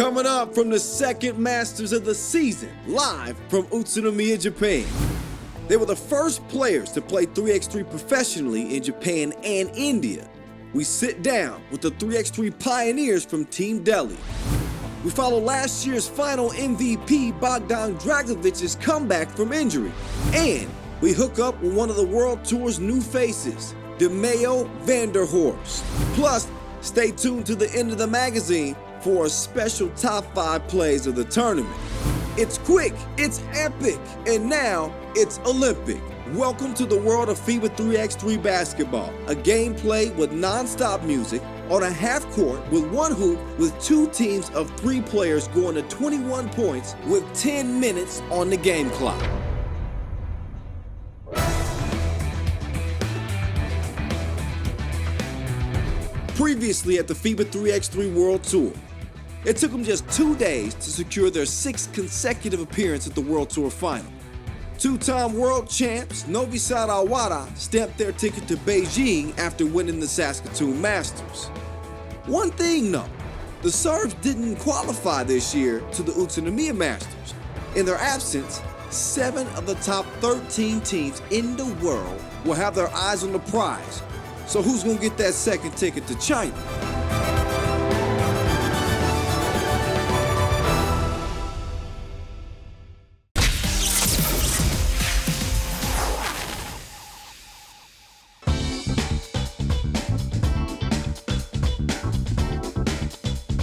Coming up from the second Masters of the season, live from Utsunomiya, Japan. They were the first players to play 3x3 professionally in Japan and India. We sit down with the 3x3 pioneers from Team Delhi. We follow last year's final MVP Bogdan Dragovich's comeback from injury. And we hook up with one of the World Tour's new faces, DeMeo Vanderhorst. Plus, stay tuned to the end of the magazine for a special top 5 plays of the tournament. It's quick, it's epic, and now it's Olympic. Welcome to the world of FIBA 3x3 basketball, a game played with non-stop music on a half court with one hoop with 2 teams of 3 players going to 21 points with 10 minutes on the game clock. Previously at the FIBA 3x3 World Tour, it took them just 2 days to secure their 6th consecutive appearance at the World Tour Final. 2-time world champs Novi Sad Awada stamped their ticket to Beijing after winning the Saskatoon Masters. One thing though, the Serbs didn't qualify this year to the Utsunomiya Masters. In their absence, 7 of the top 13 teams in the world will have their eyes on the prize. So who's gonna get that second ticket to China?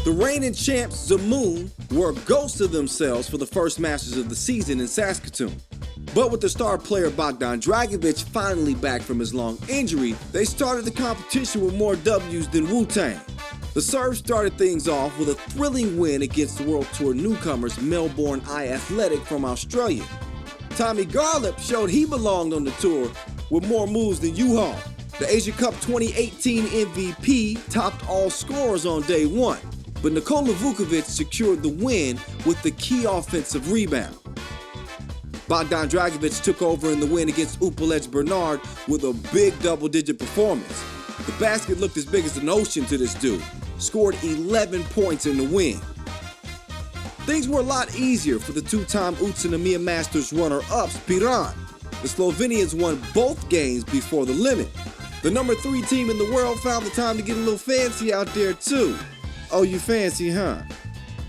The reigning champs Zamoon were a ghost of themselves for the first Masters of the season in Saskatoon. But with the star player Bogdan Dragovich finally back from his long injury, they started the competition with more W's than Wu-Tang. The Serbs started things off with a thrilling win against the World Tour newcomers Melbourne Eye Athletic from Australia. Tommy Garlip showed he belonged on the tour with more moves than U-Haul. The Asia Cup 2018 MVP topped all scorers on day 1. But Nikola Vukovic secured the win with the key offensive rebound. Bogdan Dragovich took over in the win against Upalec Bernard with a big double-digit performance. The basket looked as big as an ocean to this dude, scored 11 points in the win. Things were a lot easier for the 2-time Utsunomiya Masters runner-ups Piran. The Slovenians won both games before the limit. The number 3 team in the world found the time to get a little fancy out there too. Oh, you fancy, huh?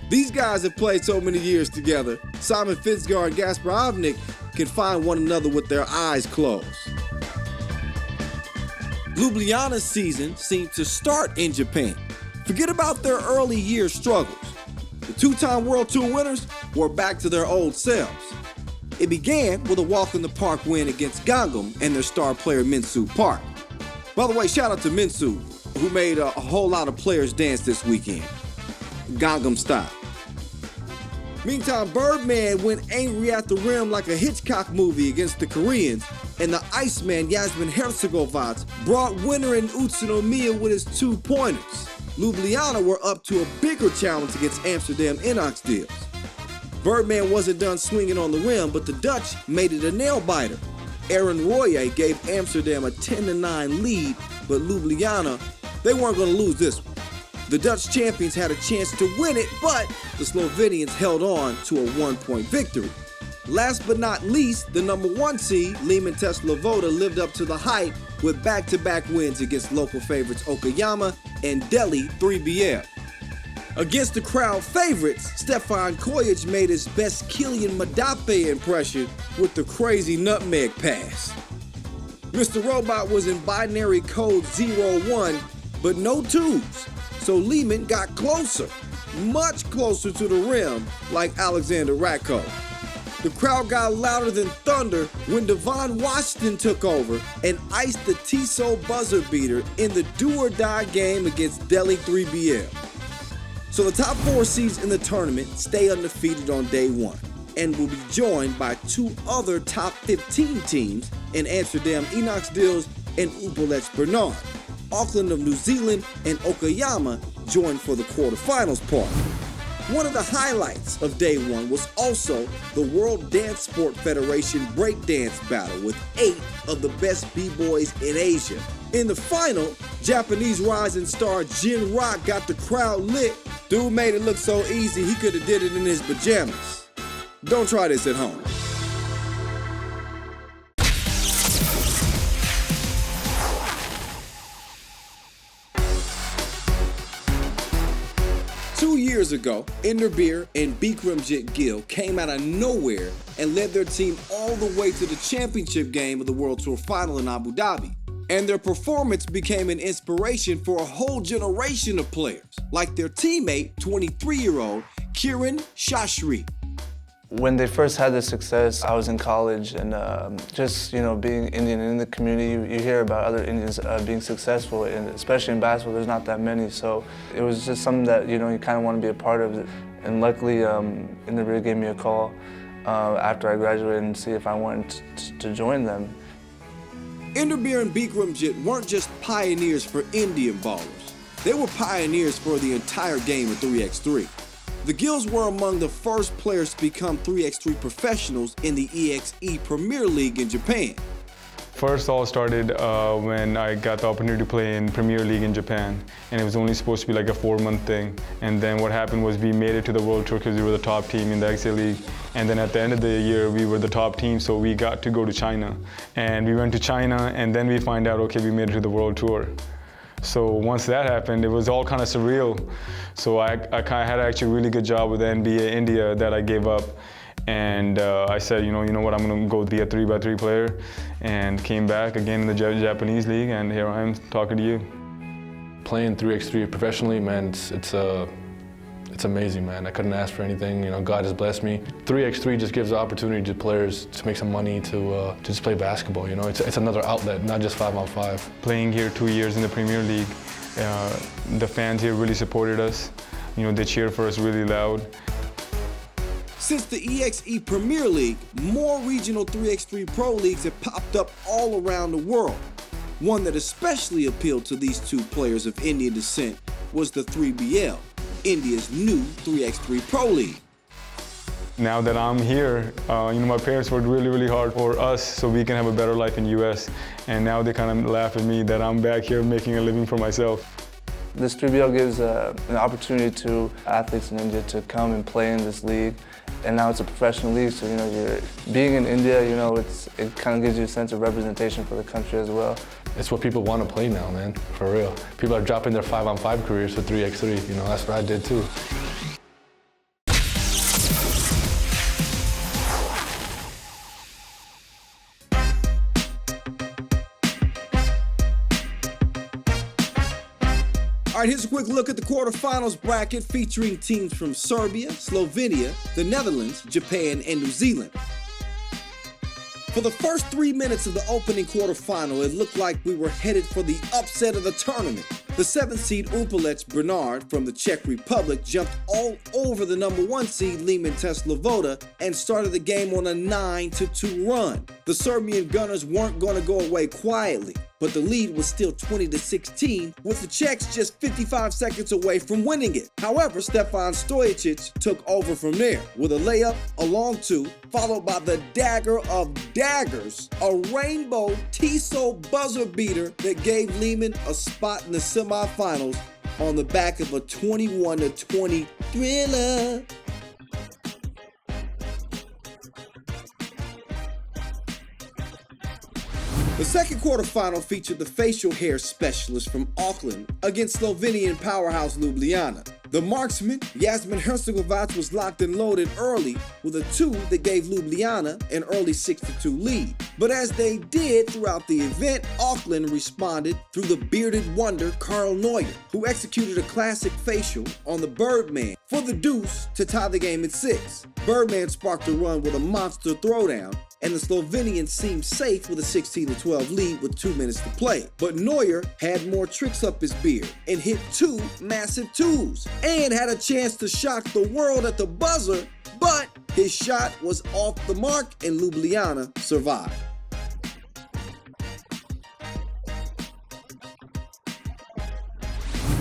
These guys have played so many years together, Simon Fitzgerald and Gaspar Avnik can find one another with their eyes closed. Ljubljana's season seemed to start in Japan. Forget about their early year struggles. The 2-time World Tour winners were back to their old selves. It began with a walk-in-the-park win against Gangnam and their star player Minsu Park. By the way, shout out to Minsu, who made a whole lot of players dance this weekend, Gangnam style. Meantime, Birdman went angry at the rim like a Hitchcock movie against the Koreans, and the Iceman Yasmin Herzegovac brought winner in Utsunomiya with his 2-pointers. Ljubljana were up to a bigger challenge against Amsterdam Inox. Birdman wasn't done swinging on the rim, but the Dutch made it a nail-biter. Aaron Royer gave Amsterdam a 10-9 lead, but Ljubljana, they weren't going to lose this one. The Dutch champions had a chance to win it, but the Slovenians held on to a 1-point victory. Last but not least, the number 1 seed, Liman Tesla-Voda, lived up to the hype with back-to-back wins against local favorites Okayama and Delhi 3BL. Against the crowd favorites, Stefan Kojic made his best Kylian Mbappe impression with the crazy nutmeg pass. Mr. Robot was in binary code 0-1, but no 2s. So Lehman got closer, much closer to the rim like Alexander Ratko. The crowd got louder than thunder when Devon Washington took over and iced the Tissot buzzer beater in the do-or-die game against Delhi 3BL. So the top 4 seeds in the tournament stay undefeated on day 1 and will be joined by 2 other top 15 teams in Amsterdam Inox and Upalec Bernard. Auckland of New Zealand and Okayama joined for the quarterfinals part. One of the highlights of day one was also the World Dance Sport Federation breakdance battle with 8 of the best b-boys in Asia. In the final, Japanese rising star Jin Rock got the crowd lit. Dude made it look so easy he could have did it in his pajamas. Don't try this at home. Years ago, Inderbir and Bikramjit Gill came out of nowhere and led their team all the way to the championship game of the World Tour Final in Abu Dhabi. And their performance became an inspiration for a whole generation of players, like their teammate, 23-year-old Kiran Shastri. When they first had the success, I was in college, and just being Indian in the community, you hear about other Indians being successful, and especially in basketball, there's not that many. So it was just something that you kind of want to be a part of. And luckily, Inderbir gave me a call after I graduated and see if I wanted to join them. Inderbir and Bikramjit weren't just pioneers for Indian ballers; they were pioneers for the entire game of 3x3. The Gills were among the first players to become 3x3 professionals in the EXE Premier League in Japan. First all started when I got the opportunity to play in Premier League in Japan, and it was only supposed to be like a 4-month thing. And then what happened was we made it to the World Tour because we were the top team in the XA League. And then at the end of the year, we were the top team, so we got to go to China. And we went to China, and then we find out, okay, we made it to the World Tour. So once that happened, it was all kind of surreal. So I kind of had actually a really good job with the NBA India that I gave up. And I said, you know what, I'm going to go be a 3x3 player. And came back again in the Japanese league, and here I am talking to you. Playing 3x3 professionally, man, it's amazing, man. I couldn't ask for anything. God has blessed me. 3x3 just gives the opportunity to players to make some money to just play basketball. It's another outlet, not just 5-on-5. Playing here 2 years in the Premier League, the fans here really supported us. They cheered for us really loud. Since the EXE Premier League, more regional 3x3 pro leagues have popped up all around the world. One that especially appealed to these two players of Indian descent was the 3BL, India's new 3x3 pro league. Now that I'm here, my parents worked really, really hard for us so we can have a better life in US. And now they kind of laugh at me that I'm back here making a living for myself. This 3BL gives an opportunity to athletes in India to come and play in this league. And now it's a professional league, so you're being in India, it kind of gives you a sense of representation for the country as well. It's what people want to play now, man, for real. People are dropping their 5-on-5 careers for 3x3, that's what I did too. All right, here's a quick look at the quarterfinals bracket featuring teams from Serbia, Slovenia, the Netherlands, Japan, and New Zealand. For the first 3 minutes of the opening quarterfinal, it looked like we were headed for the upset of the tournament. The 7th seed Upalec Bernard from the Czech Republic jumped all over the number 1 seed Liman Tesla and started the game on a 9-2 run. The Serbian Gunners weren't going to go away quietly, but the lead was still 20-16, with the Czechs just 55 seconds away from winning it. However, Stefan Stojicic took over from there with a layup, a long 2, followed by the dagger of daggers, a rainbow Tissot buzzer beater that gave Liman a spot in the semifinals on the back of a 21-20 thriller. The second quarterfinal featured the facial hair specialist from Auckland against Slovenian powerhouse Ljubljana. The marksman, Jasmin Hercegovac, was locked and loaded early with a 2 that gave Ljubljana an early 6-2 lead. But as they did throughout the event, Auckland responded through the bearded wonder Karl Neuer, who executed a classic facial on the Birdman for the deuce to tie the game at 6. Birdman sparked a run with a monster throwdown, and the Slovenians seemed safe with a 16-12 lead with 2 minutes to play. But Neuer had more tricks up his beard and hit 2 massive 2s and had a chance to shock the world at the buzzer, but his shot was off the mark and Ljubljana survived.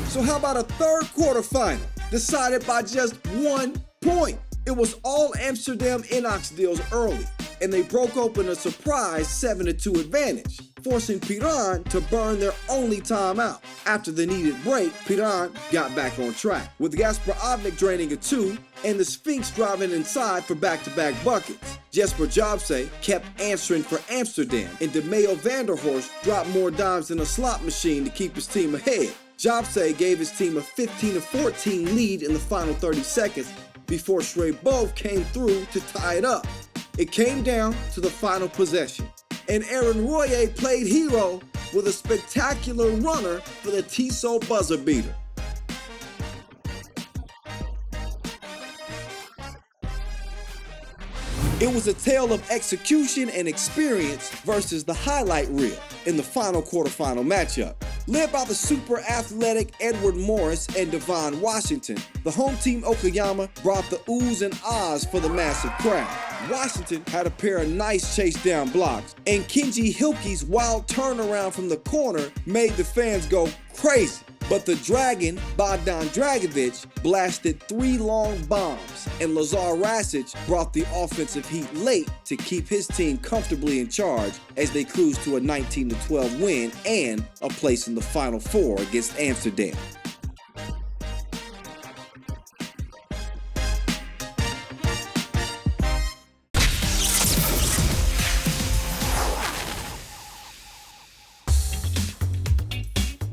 So how about a third quarterfinal? decided by just 1 point. It was all Amsterdam Inox deals early, and they broke open a surprise 7-2 advantage, forcing Piran to burn their only timeout. After the needed break, Piran got back on track, with Gasper Avnik draining a 2 and the Sphinx driving inside for back-to-back buckets. Jesper Jobse kept answering for Amsterdam, and DeMeo Vanderhorst dropped more dimes than a slot machine to keep his team ahead. Jobse gave his team a 15-14 lead in the final 30 seconds before Shrey came through to tie it up. It came down to the final possession, and Aaron Royer played hero with a spectacular runner for the Tissot buzzer beater. It was a tale of execution and experience versus the highlight reel in the final quarterfinal matchup. Led by the super athletic Edward Morris and Devon Washington, the home team Okayama brought the oohs and ahs for the massive crowd. Washington had a pair of nice chase down blocks, and Kenji Hilke's wild turnaround from the corner made the fans go crazy. But the Dragon, Bogdan Dragovich, blasted 3 long bombs, and Lazar Rasic brought the offensive heat late to keep his team comfortably in charge as they cruised to a 19-12 win and a place in the Final Four against Amsterdam.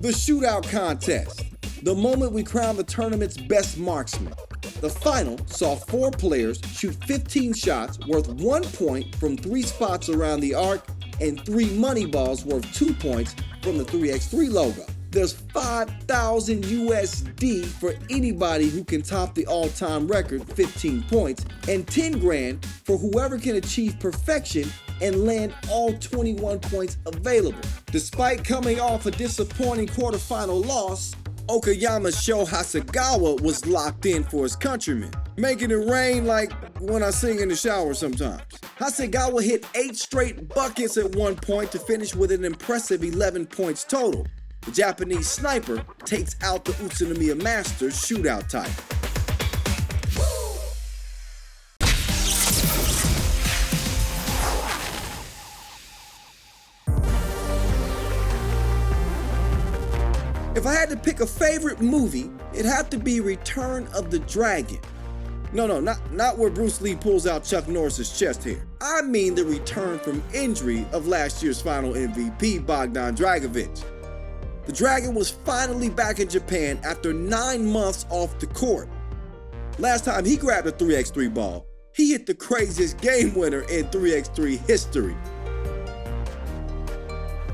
The Shootout contest, the moment we crowned the tournament's best marksman. The final saw 4 players shoot 15 shots worth 1 point from 3 spots around the arc and 3 money balls worth 2 points from the 3x3 logo. There's 5,000 USD for anybody who can top the all-time record, 15 points, and 10 grand for whoever can achieve perfection and land all 21 points available. Despite coming off a disappointing quarterfinal loss, Okayama's Sho Hasegawa was locked in for his countrymen, making it rain like when I sing in the shower sometimes. Hasegawa hit 8 straight buckets at one point to finish with an impressive 11 points total. The Japanese sniper takes out the Utsunomiya Masters shootout title. If I had to pick a favorite movie, it'd have to be Return of the Dragon. No, not where Bruce Lee pulls out Chuck Norris's chest hair. I mean the return from injury of last year's final MVP, Bogdan Dragovich. The Dragon was finally back in Japan after 9 months off the court. Last time he grabbed a 3x3 ball, he hit the craziest game winner in 3x3 history.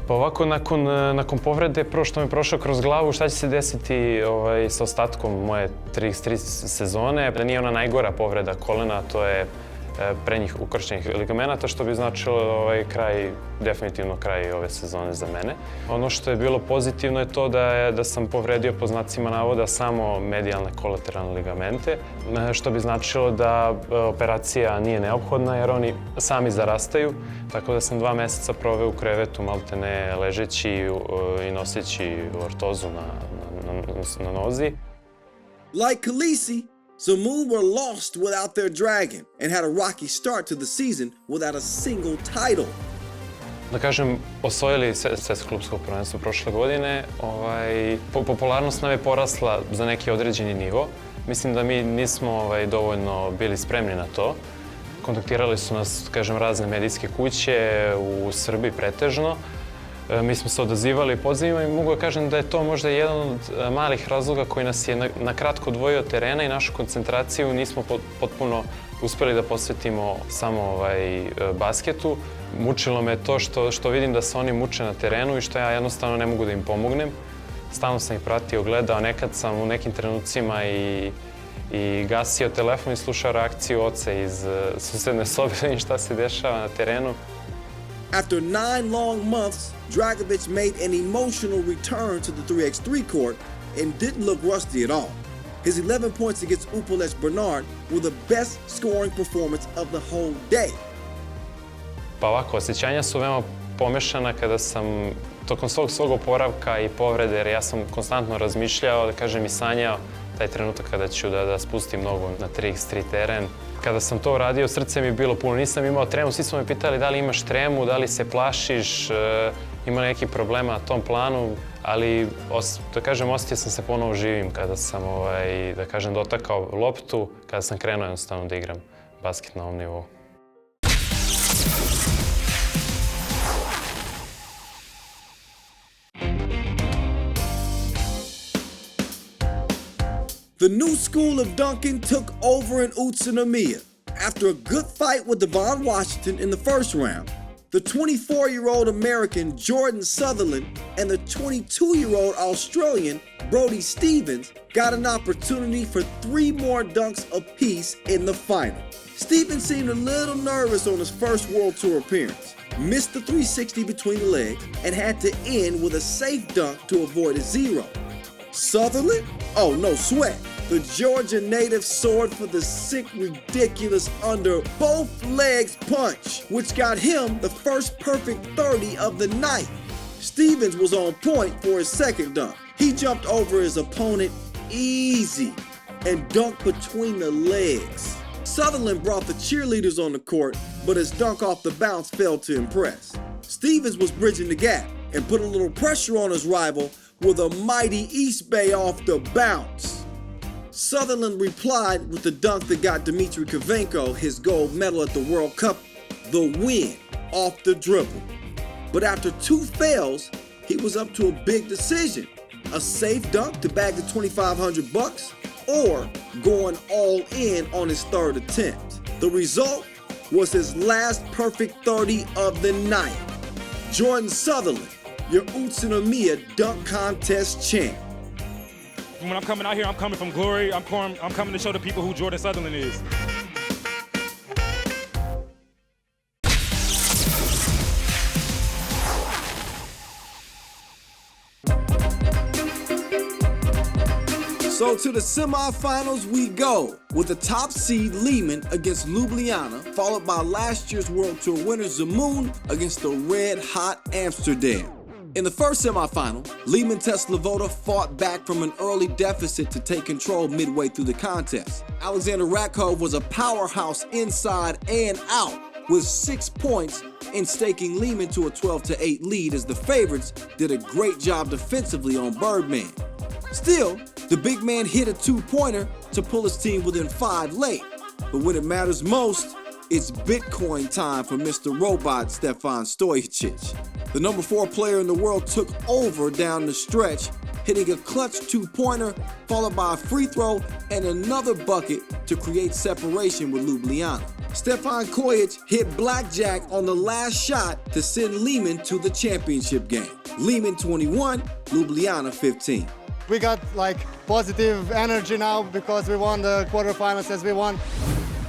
Pa ovako, nakon povrede, prvo što mi je prošlo kroz glavu, šta će se desiti sa ostatkom moje 3x3 sezone. Da nije ona najgora povreda kolena, to je prednjih ukrštenih ligamenata, što bi značilo definitivno kraj ove sezone za mene. Ono što je bilo pozitivno je to da sam povredio po znacima navoda samo medijalne kolateralne ligamente, što bi značilo da operacija nije neophodna jer oni sami zarastaju, tako da sam 2 meseca proveo u krevetu maltene ležeći i noseći ortozu na nozi. Like Khaleesi, Zamoon were lost without their Dragon and had a rocky start to the season without a single title. Da kažem, osvojili svetsko klubsko prvenstvo prošle godine. Popularnost nam je porasla za neki određeni nivo. Mislim da mi nismo dovoljno bili spremni na to. Kontaktirali su nas, kažem, razne medijske kuće u Srbiji pretežno. Mi smo se odazivali pozivima i mogu da kažem da je to možda jedan od malih razloga koji nas je na kratko odvojio od terena i našu koncentraciju nismo potpuno uspeli da posvetimo samo basketu. Mučilo me to što vidim da se oni muče na terenu i što ja jednostavno ne mogu da im pomognem. Stalno sam ih pratio, gledao, nekad sam u nekim trenucima i gasio telefon i slušao reakciju oca iz susedne sobe da vidim šta se dešava na terenu. After 9 long months, Dragovich made an emotional return to the 3x3 court and didn't look rusty at all. His 11 points against Upalesh Bernard were the best scoring performance of the whole day. Pa ovako, osjećanja su veoma pomešana kada sam tokom svog oporavka i povrede, jer ja sam konstantno razmišljao, da kažem i sanjao taj trenutak kada ću da spustim nogu na 3x3 teren. Kada sam to uradio, srce mi je bilo puno, nisam imao tremu, svi su me pitali da li imaš tremu, da li se plašiš, ima neki problema na tom planu, ali da kažem, osjetio sam se ponovo živim kada sam da kažem dotakao loptu, kada sam krenuo jednostavno da igram basket na ovom nivou. The new school of dunking took over in Utsunomiya. After a good fight with Devon Washington in the first round, the 24-year-old American Jordan Sutherland and the 22-year-old Australian Brody Stevens got an opportunity for 3 more dunks apiece in the final. Stevens seemed a little nervous on his first World Tour appearance, missed the 360 between the legs, and had to end with a safe dunk to avoid a zero. Sutherland? Oh, no sweat. The Georgia native soared for the sick, ridiculous under both legs punch, which got him the first perfect 30 of the night. Stevens was on point for his second dunk. He jumped over his opponent easy and dunked between the legs. Sutherland brought the cheerleaders on the court, but his dunk off the bounce failed to impress. Stevens was bridging the gap and put a little pressure on his rival with a mighty East Bay off the bounce. Sutherland replied with the dunk that got Dmitry Kovenko his gold medal at the World Cup, the win off the dribble. But after 2 fails, he was up to a big decision. A safe dunk to bag the $2,500 or going all in on his third attempt. The result was his last perfect 30 of the night. Jordan Sutherland, your Utsunomiya Dunk Contest champ. When I'm coming out here, I'm coming from glory. I'm coming to show the people who Jordan Sutherland is. So to the semifinals we go, with the top seed Lehman against Ljubljana, followed by last year's World Tour winner Zemun against the red-hot Amsterdam. In the first semifinal, Lehman Teslavota fought back from an early deficit to take control midway through the contest. Alexander Rakhov was a powerhouse inside and out with 6 points in staking Lehman to a 12-8 lead as the favorites did a great job defensively on Birdman. Still, the big man hit a 2-pointer to pull his team within 5 late. But when it matters most, it's Bitcoin time for Mr. Robot Stefan Stojicic. The number 4 player in the world took over down the stretch, hitting a clutch 2-pointer, followed by a free throw and another bucket to create separation with Ljubljana. Stefan Kojic hit blackjack on the last shot to send Lehman to the championship game. Lehman 21, Ljubljana 15. We got positive energy now because we won the quarterfinals as we won.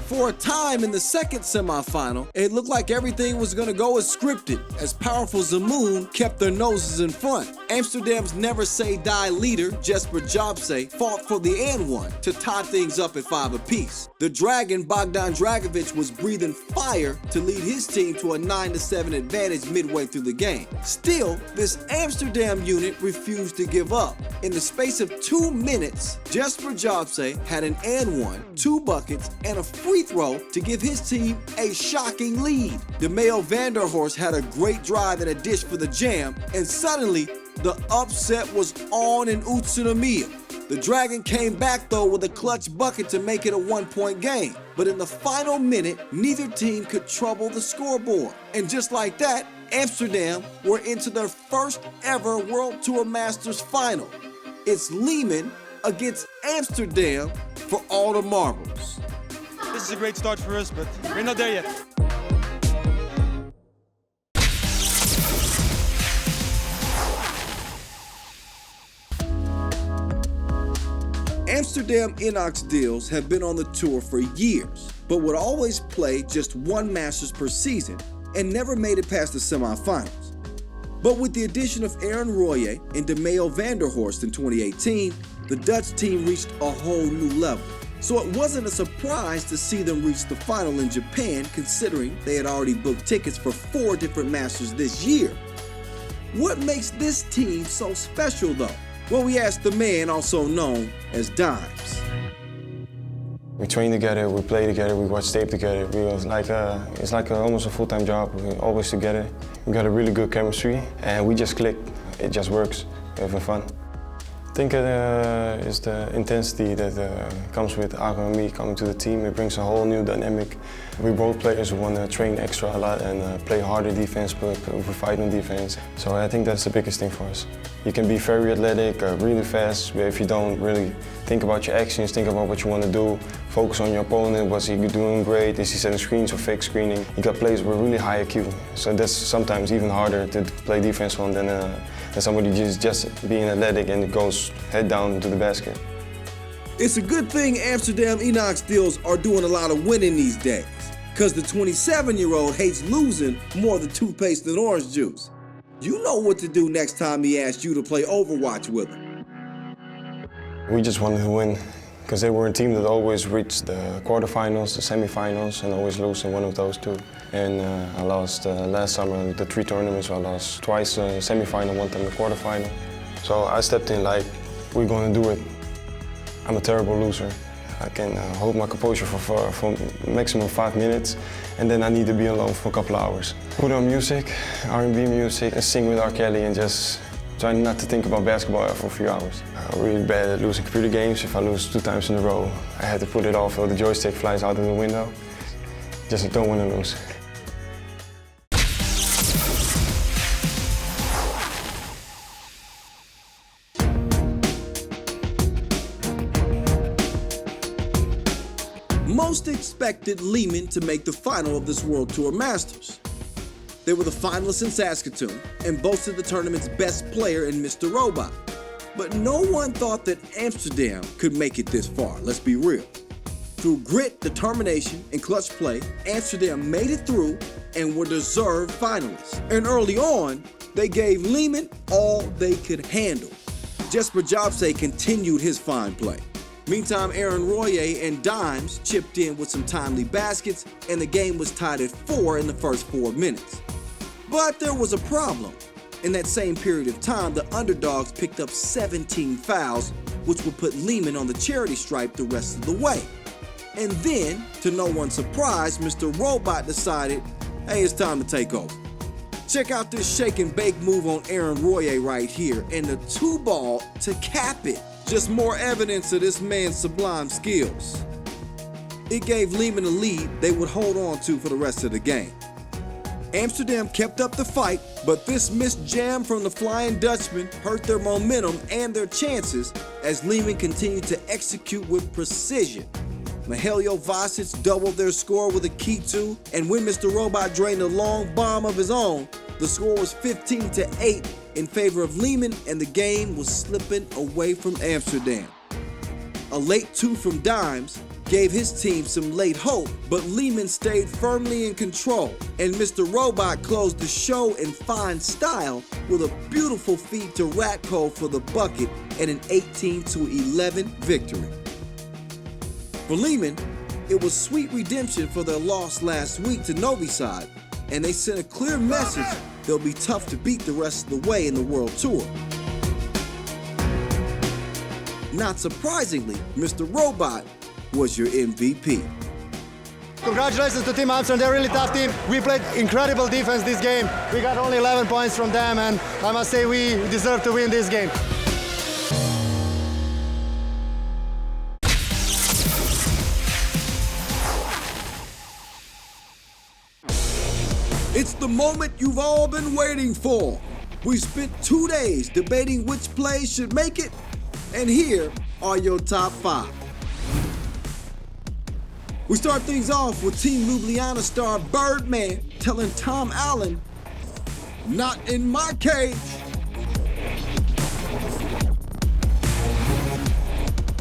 For a time in the second semifinal, it looked like everything was going to go as scripted, as powerful Zemun kept their noses in front. Amsterdam's never-say-die leader, Jesper Jobse, fought for the and one to tie things up at 5 apiece. The Dragon, Bogdan Dragovich, was breathing fire to lead his team to a 9-7 advantage midway through the game. Still, this Amsterdam unit refused to give up. In the space of 2 minutes, Jesper Jobse had an and one, 2 buckets, and a free throw to give his team a shocking lead. DeMeo Vanderhorst had a great drive and a dish for the jam, and suddenly the upset was on in Utsunomiya. The Dragon came back though with a clutch bucket to make it a 1-point game. But in the final minute, neither team could trouble the scoreboard. And just like that, Amsterdam were into their first ever World Tour Masters final. It's Lehman against Amsterdam for all the marbles. This is a great start for us, but we're not there yet. Amsterdam Inox deals have been on the tour for years, but would always play just 1 Masters per season and never made it past the semifinals. But with the addition of Aaron Royer and DeMeo Vanderhorst in 2018, the Dutch team reached a whole new level. So it wasn't a surprise to see them reach the final in Japan, considering they had already booked tickets for 4 different Masters this year. What makes this team so special though? Well, we asked the man also known as Dimes. We train together, we play together, we watch tape together. It's like almost a full-time job. We're always together. We got a really good chemistry and we just click. It just works. We're having fun. I think it is the intensity that comes with Ago and me coming to the team. It brings a whole new dynamic. We're both players who want to train extra a lot and play harder defense, but we fight on defense. So I think that's the biggest thing for us. You can be very athletic, really fast, but if you don't really think about your actions, think about what you want to do, focus on your opponent, was he doing great, is he setting screens or fake screening? You got players with really high IQ, so that's sometimes even harder to play defense on than somebody just being athletic and goes head down to the basket. It's a good thing Amsterdam Enox are doing a lot of winning these days, because the 27-year-old hates losing more than toothpaste and orange juice. You know what to do next time he asks you to play Overwatch with him. We just wanted to win, because they were a team that always reached the quarterfinals, the semifinals, and always lose in one of those two. And I lost last summer the 3 tournaments. I lost twice the semifinal, one time the quarterfinal. So I stepped in like, we're going to do it. I'm a terrible loser. I can hold my composure for maximum 5 minutes, and then I need to be alone for a couple of hours. Put on music, R&B music, and sing with R. Kelly, and just try not to think about basketball for a few hours. I'm really bad at losing computer games. If I lose 2 times in a row, I had to put it off, or the joystick flies out of the window. Just don't want to lose. Most expected Lehman to make the final of this World Tour Masters. They were the finalists in Saskatoon and boasted the tournament's best player in Mr. Robot. But no one thought that Amsterdam could make it this far, let's be real. Through grit, determination, and clutch play, Amsterdam made it through and were deserved finalists. And early on, they gave Lehman all they could handle. Jesper Jobse continued his fine play. Meantime, Aaron Royer and Dimes chipped in with some timely baskets, and the game was tied at 4 in the first 4 minutes. But there was a problem. In that same period of time, the underdogs picked up 17 fouls, which would put Lehman on the charity stripe the rest of the way. And then, to no one's surprise, Mr. Robot decided, hey, it's time to take over. Check out this shake and bake move on Aaron Royer right here, and the 2-ball to cap it. Just more evidence of this man's sublime skills. It gave Lehman a lead they would hold on to for the rest of the game. Amsterdam kept up the fight, but this missed jam from the Flying Dutchman hurt their momentum and their chances as Lehman continued to execute with precision. Mihailo Vasic doubled their score with a key 2, and when Mr. Robot drained a long bomb of his own, the score was 15-8 in favor of Lehman, and the game was slipping away from Amsterdam. A late 2 from Dimes gave his team some late hope, but Lehman stayed firmly in control, and Mr. Robot closed the show in fine style with a beautiful feed to Ratko for the bucket and an 18-11 victory. For Lehman, it was sweet redemption for their loss last week to Novi Sad, and they sent a clear message they'll be tough to beat the rest of the way in the World Tour. Not surprisingly, Mr. Robot was your MVP. Congratulations to Team Amsterdam, they're a really tough team. We played incredible defense this game. We got only 11 points from them, and I must say we deserve to win this game. It's the moment you've all been waiting for. We spent 2 days debating which plays should make it, and here are your top 5. We start things off with Team Ljubljana star Birdman telling Tom Allen, "Not in my cage."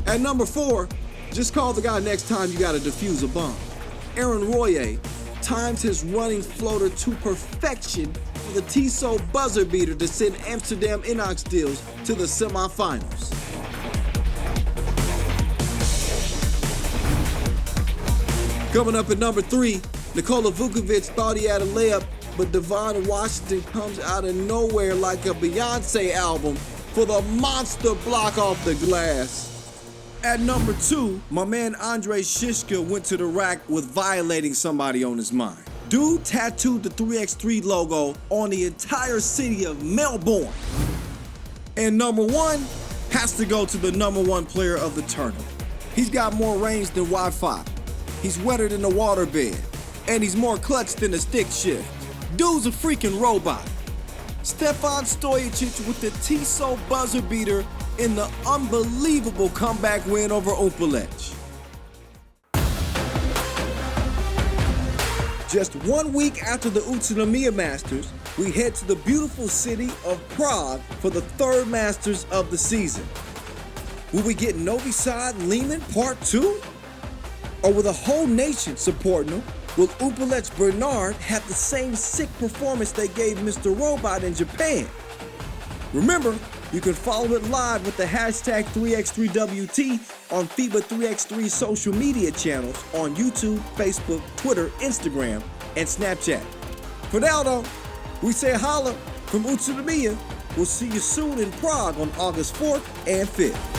At number 4, just call the guy next time you gotta defuse a bomb. Aaron Royer times his running floater to perfection for the Tissot buzzer beater to send Amsterdam Enox to the semifinals. Coming up at number 3, Nikola Vukovic thought he had a layup, but Devon Washington comes out of nowhere like a Beyonce album for the monster block off the glass. At number 2, my man Andrei Shishka went to the rack with violating somebody on his mind. Dude tattooed the 3x3 logo on the entire city of Melbourne. And number 1 has to go to the number 1 player of the tournament. He's got more range than Wi-Fi. He's wetter than the waterbed. And he's more clutch than a stick shift. Dude's a freaking robot. Stefan Stojicic with the Tissot buzzer beater in the unbelievable comeback win over Upalec. Just 1 week after the Utsunomiya Masters, we head to the beautiful city of Prague for the 3rd Masters of the season. Will we get Novi Sad Lehman Part 2? Or will the whole nation supporting him? Will Upalec Bernard have the same sick performance they gave Mr. Robot in Japan? Remember, you can follow it live with the hashtag 3x3WT on FIBA 3x3 social media channels on YouTube, Facebook, Twitter, Instagram, and Snapchat. For now though, we say holla from Utsunomiya. We'll see you soon in Prague on August 4th and 5th.